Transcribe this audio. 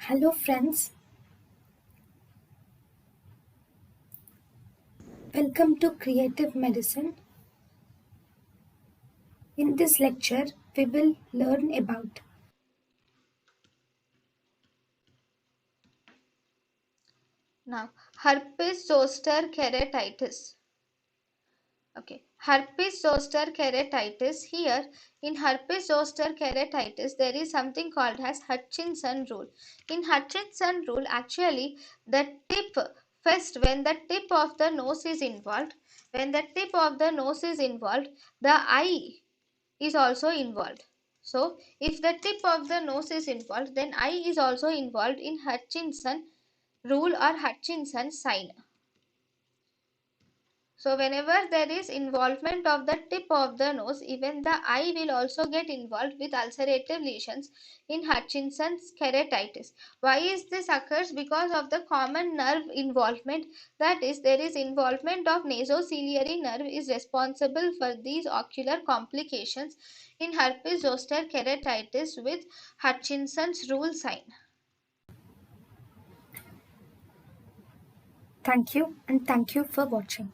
Hello friends, welcome to Creative Medicine. In this lecture, we will learn about Now, herpes zoster keratitis. Okay, herpes zoster keratitis. Here, in herpes zoster keratitis, there is something called as Hutchinson rule. In Hutchinson rule, actually, the tip first when the tip of the nose is involved, the eye is also involved. So, if the tip of the nose is involved, then eye is also involved in Hutchinson rule or Hutchinson sign. So whenever there is involvement of the tip of the nose, even the eye will also get involved with ulcerative lesions in Hutchinson's keratitis. Why is this occurs? Because of the common nerve involvement, that is, there is involvement of nasociliary nerve is responsible for these ocular complications in herpes zoster keratitis with Hutchinson's rule sign. thank you and thank you for watching.